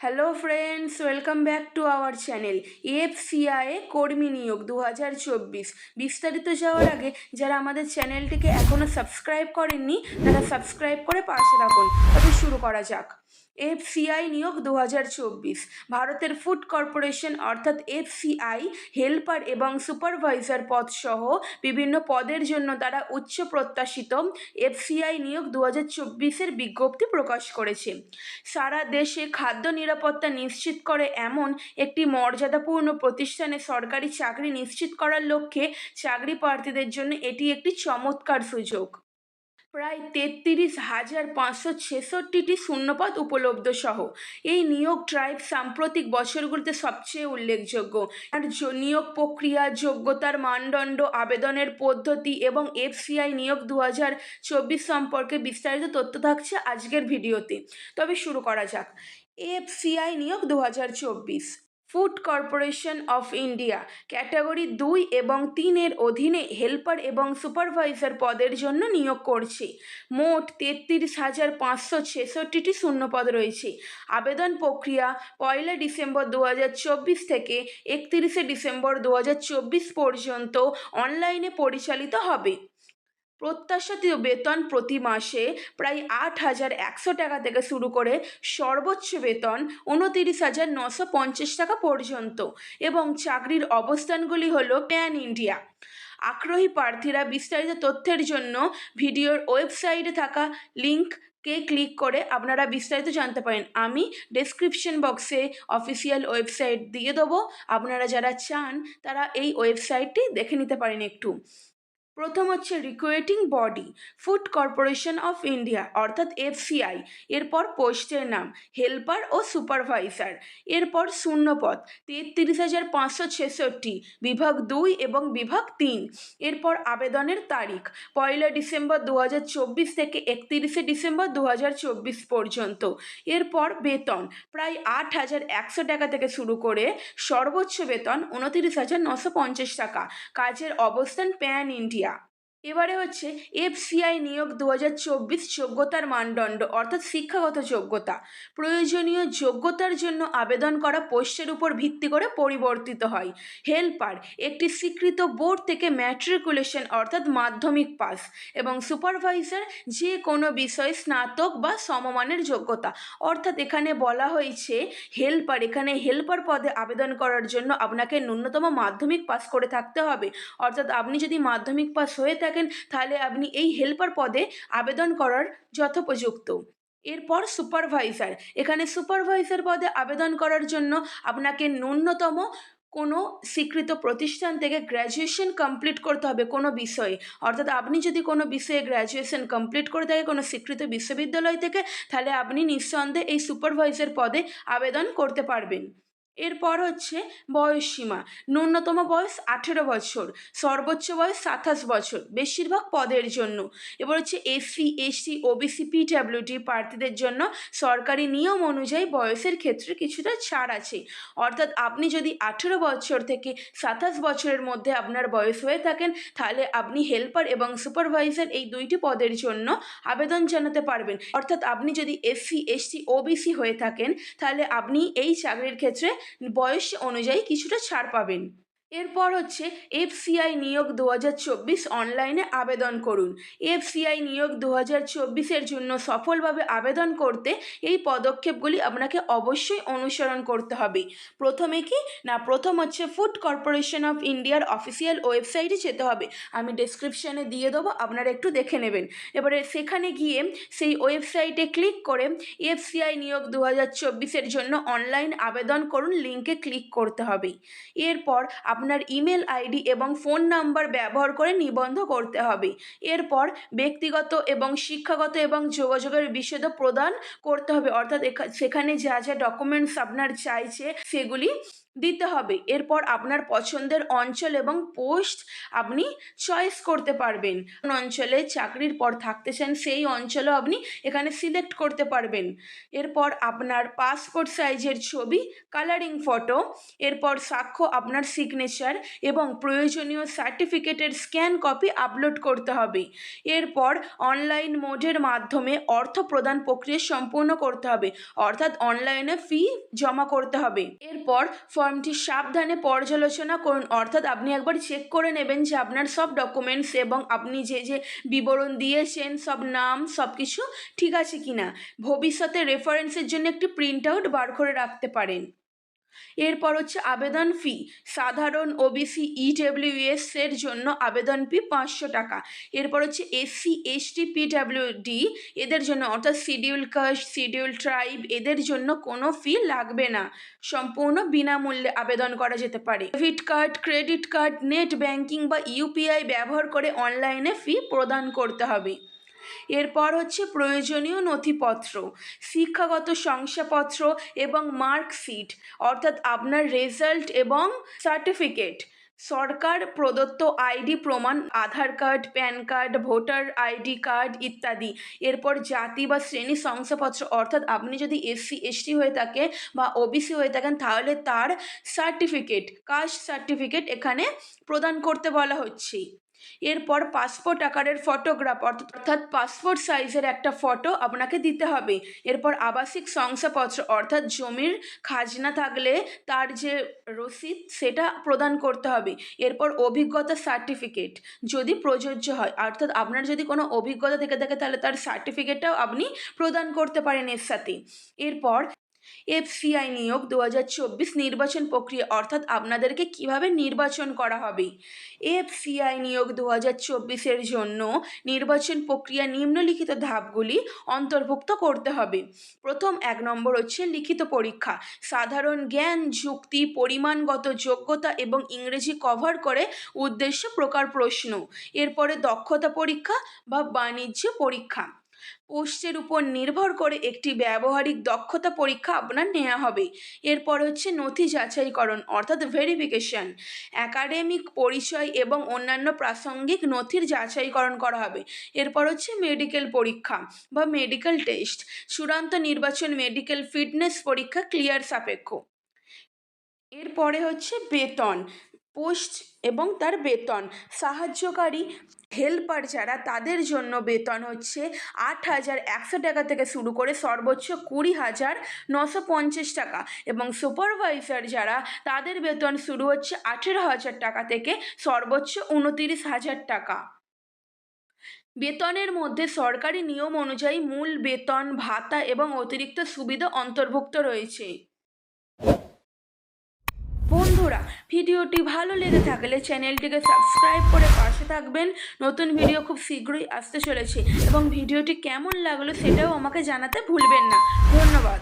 Hello friends, welcome back to our channel. FCI কর্মী নিয়োগ 2024 বিস্তারিত যাওয়ার আগে যারা আমাদের চ্যানেলটিকে এখনও সাবস্ক্রাইব করেননি তারা সাবস্ক্রাইব করে পাশে রাখুন। তবে শুরু করা যাক। এফসিআই নিয়োগ 2024 ভারতের ফুড কর্পোরেশন অর্থাৎ এফসিআই হেল্পার এবং সুপারভাইজার পদ সহ বিভিন্ন পদের জন্য তারা উচ্চ প্রত্যাশিত এফসিআই নিয়োগ 2024-এর বিজ্ঞপ্তি প্রকাশ করেছে। সারা দেশে খাদ্য নিরাপত্তা নিশ্চিত করে এমন একটি মর্যাদাপূর্ণ প্রতিষ্ঠানে সরকারি চাকরি নিশ্চিত করার লক্ষ্যে চাকরি প্রার্থীদের জন্য এটি একটি চমৎকার সুযোগ। প্রায় 33,566টি শূন্যপদ উপলব্ধ সহ এই নিয়োগ ড্রাইভ সাম্প্রতিক বছরগুলিতে সবচেয়ে উল্লেখযোগ্য। আর নিয়োগ প্রক্রিয়া, যোগ্যতার মানদণ্ড, আবেদনের পদ্ধতি এবং এফসিআই নিয়োগ 2024 সম্পর্কে বিস্তারিত তথ্য থাকছে আজকের ভিডিওতে। তবে শুরু করা যাক। এফসিআই নিয়োগ 2024 food corporation of India category 2 এবং 3-এর অধীনে হেল্পার এবং সুপারভাইজার পদের জন্য নিয়োগ করছে। মোট 33,566টি শূন্যপদ রয়েছে। আবেদন প্রক্রিয়া 1 ডিসেম্বর 2024 থেকে 31 ডিসেম্বর 2024 পর্যন্ত অনলাইনে পরিচালিত হবে। প্রত্যাশিত বেতন প্রতি মাসে প্রায় 8,100 টাকা থেকে শুরু করে সর্বোচ্চ বেতন 29,950 টাকা পর্যন্ত এবং চাকরির অবস্থানগুলি হল প্যান ইন্ডিয়া। আগ্রহী প্রার্থীরা বিস্তারিত তথ্যের জন্য ভিডিওর ওয়েবসাইটে থাকা লিঙ্ককে ক্লিক করে আপনারা বিস্তারিত জানতে পারেন। আমি ডেসক্রিপশন বক্সে অফিসিয়াল ওয়েবসাইট দিয়ে দেবো, আপনারা যারা চান তারা এই ওয়েবসাইটটি দেখে নিতে পারেন একটু। প্রথম হচ্ছে recruiting body food corporation of India অর্থাৎ এফসিআই। এরপর পোস্টের নাম হেল্পার ও সুপারভাইজার। এরপর শূন্যপদ 33,566, বিভাগ 2 এবং বিভাগ 3। এরপর আবেদনের তারিখ 1 ডিসেম্বর 2024 থেকে 31 ডিসেম্বর 2024 পর্যন্ত। এরপর বেতন প্রায় 8,100 টাকা থেকে শুরু করে সর্বোচ্চ বেতন 29,950 টাকা। কাজের অবস্থান প্যান ইন্ডিয়া। এবারে হচ্ছে এফসিআই নিয়োগ 2024 যোগ্যতার মানদণ্ড অর্থাৎ শিক্ষাগত যোগ্যতা। প্রয়োজনীয় যোগ্যতার জন্য আবেদন করা পোস্টের উপর ভিত্তি করে পরিবর্তিত হয়। হেল্পার একটি স্বীকৃত বোর্ড থেকে ম্যাট্রিকুলেশন অর্থাৎ মাধ্যমিক পাস এবং সুপারভাইজার যে কোনো বিষয়ে স্নাতক বা সমমানের যোগ্যতা। অর্থাৎ এখানে বলা হয়েছে এখানে হেল্পার পদে আবেদন করার জন্য আপনাকে ন্যূনতম মাধ্যমিক পাস করে থাকতে হবে। অর্থাৎ আপনি যদি মাধ্যমিক পাস হয়ে থাকেন তাহলে আপনি এই হেল্পার পদে আবেদন করার যথোপযুক্ত। এরপর সুপারভাইজার, এখানে সুপারভাইজার পদে আবেদন করার জন্য আপনাকে ন্যূনতম কোনো স্বীকৃত প্রতিষ্ঠান থেকে গ্র্যাজুয়েশন কমপ্লিট করতে হবে কোনো বিষয়ে। অর্থাৎ আপনি যদি কোনো বিষয়ে গ্র্যাজুয়েশন কমপ্লিট করে থাকে কোনো স্বীকৃত বিশ্ববিদ্যালয় থেকে, তাহলে আপনি নিঃসন্দেহে এই সুপারভাইজার পদে আবেদন করতে পারবেন। এরপর হচ্ছে বয়সসীমা, ন্যূনতম বয়স 18 বছর, সর্বোচ্চ বয়স 27 বছর বেশিরভাগ পদের জন্য। এবার হচ্ছে এসসি, এসটি, ওবিসি, পিডব্লিউডি প্রার্থীদের জন্য সরকারি নিয়ম অনুযায়ী বয়সের ক্ষেত্রে কিছুটা ছাড় আছে। অর্থাৎ আপনি যদি 18 বছর থেকে 27 বছরের মধ্যে আপনার বয়স হয়ে থাকেন তাহলে আপনি হেল্পার এবং সুপারভাইজার এই দুইটি পদের জন্য আবেদন জানাতে পারবেন। অর্থাৎ আপনি যদি এসসি, এসটি, ওবিসি হয়ে থাকেন তাহলে আপনি এই চাকরির ক্ষেত্রে বয়স অনুযায়ী কিছুটা ছাড় পাবেন। এরপর হচ্ছে এফসিআই নিয়োগ 2024 অনলাইনে আবেদন করুন। এফসিআই নিয়োগ 2024-এর জন্য সফলভাবে আবেদন করতে এই পদক্ষেপগুলি আপনাকে অবশ্যই অনুসরণ করতে হবে। প্রথম হচ্ছে ফুড কর্পোরেশন অফ ইন্ডিয়ার অফিসিয়াল ওয়েবসাইটে যেতে হবে। আমি ডেসক্রিপশানে দিয়ে দেবো, আপনারা একটু দেখে নেবেন। এবারে সেখানে গিয়ে সেই ওয়েবসাইটে ক্লিক করে এফসিআই নিয়োগ 2024-এর জন্য অনলাইন আবেদন করুন লিঙ্কে ক্লিক করতে হবে। এরপর আপনার ইমেল আইডি এবং ফোন নাম্বার ব্যবহার করে নিবন্ধ করতে হবে। এরপর ব্যক্তিগত এবং শিক্ষাগত এবং যোগাযোগের বিশদ প্রদান করতে হবে। অর্থাৎ সেখানে যা যা ডকুমেন্টস আপনার চাইছে সেগুলি দিতে হবে। এরপর আপনার পছন্দের অঞ্চল এবং পোস্ট আপনি চয়েস করতে পারবেন। কোন অঞ্চলে চাকরির পর থাকতে চান সেই অঞ্চলও আপনি এখানে সিলেক্ট করতে পারবেন। এরপর আপনার পাসপোর্ট সাইজের ছবি, কালারিং ফটো, এরপর সাক্ষ্য আপনার সিগনেচার এবং প্রয়োজনীয় সার্টিফিকেটের স্ক্যান কপি আপলোড করতে হবে। এরপর অনলাইন মোডের মাধ্যমে অর্থ প্রদান প্রক্রিয়া সম্পূর্ণ করতে হবে, অর্থাৎ অনলাইনে ফি জমা করতে হবে। এরপর ফর্মটি সাবধানে পর্যালোচনা করুন, অর্থাৎ আপনি একবার চেক করে নেবেন যে আপনার সব ডকুমেন্টস এবং আপনি যে যে বিবরণ দিয়েছেন সব নাম সব কিছু ঠিক আছে কিনা। ভবিষ্যতে রেফারেন্সের জন্য একটি প্রিন্ট আউট বার করে রাখতে পারেন। এরপর হচ্ছে আবেদন ফি। সাধারণ ওবিসি ইডব্লিউএস এর জন্য আবেদন ফি 500 টাকা। এরপর হচ্ছে এসসি এসটি পিডব্লিউডি এদের জন্য, অর্থাৎ শিডিউল কাস্ট, শিডিউল ট্রাইব এদের জন্য কোনো ফি লাগবে না, সম্পূর্ণ বিনামূল্যে আবেদন করা যেতে পারে। Debit card, credit card, net banking বা ইউপিআই ব্যবহার করে অনলাইনে ফি প্রদান করতে হবে। এরপর হচ্ছে প্রয়োজনীয় নথিপত্র, শিক্ষাগত শংসাপত্র এবং মার্কশিট, অর্থাৎ আপনার রেজাল্ট এবং সার্টিফিকেট, সরকার প্রদত্ত আইডি প্রমাণ, Aadhaar card, PAN card, voter ID card ইত্যাদি। এরপর জাতি বা শ্রেণী শংসাপত্র, অর্থাৎ আপনি যদি এসসি এসটি হয়ে থাকে বা ওবিসি হয়ে থাকেন তাহলে তার সার্টিফিকেট, কাস্ট সার্টিফিকেট এখানে প্রদান করতে বলা হচ্ছে। এরপর পাসপোর্ট আকারের ফটোগ্রাফ, অর্থাৎ পাসপোর্ট সাইজের একটা ফটো আপনাকে দিতে হবে। এরপর আবাসিক শংসাপত্র, অর্থাৎ জমির খাজনা থাকলে তার যে রসিদ সেটা প্রদান করতে হবে। এরপর অভিজ্ঞতা সার্টিফিকেট যদি প্রযোজ্য হয়, অর্থাৎ আপনার যদি কোনো অভিজ্ঞতা থেকে থাকে তাহলে তার সার্টিফিকেটটাও আপনি প্রদান করতে পারেন এর সাথে। এরপর এফসিআই নিয়োগ 2024 নির্বাচন প্রক্রিয়া, অর্থাৎ আপনাদেরকে কিভাবে নির্বাচন করা হবে। এফসিআই নিয়োগ 2024-এর জন্য নির্বাচন প্রক্রিয়া নিম্নলিখিত ধাপগুলি অন্তর্ভুক্ত করতে হবে। প্রথম 1 নম্বর হচ্ছে লিখিত পরীক্ষা। সাধারণ জ্ঞান, যুক্তি, পরিমাণগত যোগ্যতা এবং ইংরেজি কভার করে উদ্দেশ্য প্রকার প্রশ্ন। এরপরে দক্ষতা পরীক্ষা বা বাণিজ্য পরীক্ষা। পোস্টের উপর নির্ভর করে একটি ব্যবহারিক দক্ষতা পরীক্ষা আপনার নেওয়া হবে। এরপর হচ্ছে নথি যাচাইকরণ, অর্থাৎ ভেরিফিকেশন। একাডেমিক পরিচয় এবং অন্যান্য প্রাসঙ্গিক নথির যাচাইকরণ করা হবে। এরপর হচ্ছে মেডিকেল পরীক্ষা বা মেডিকেল টেস্ট। চূড়ান্ত নির্বাচন মেডিকেল ফিটনেস পরীক্ষা ক্লিয়ার সাপেক্ষ। এরপরে হচ্ছে বেতন, পোস্ট এবং তার বেতন। সাহায্যকারী হেল্পার যারা তাদের জন্য বেতন হচ্ছে 8,100 টাকা থেকে শুরু করে সর্বোচ্চ 20,950 টাকা, এবং সুপারভাইজার যারা তাদের বেতন শুরু হচ্ছে 18,000 টাকা থেকে সর্বোচ্চ 29,000 টাকা। বেতনের মধ্যে সরকারি নিয়ম অনুযায়ী মূল বেতন, ভাতা এবং অতিরিক্ত সুবিধা অন্তর্ভুক্ত রয়েছে। বন্ধুরা, ভিডিওটি ভালো লেগে থাকলে চ্যানেলটিকে সাবস্ক্রাইব করে পাশে থাকবেন। নতুন ভিডিও খুব শীঘ্রই আসতে চলেছে এবং ভিডিওটি কেমন লাগলো সেটাও আমাকে জানাতে ভুলবেন না। ধন্যবাদ।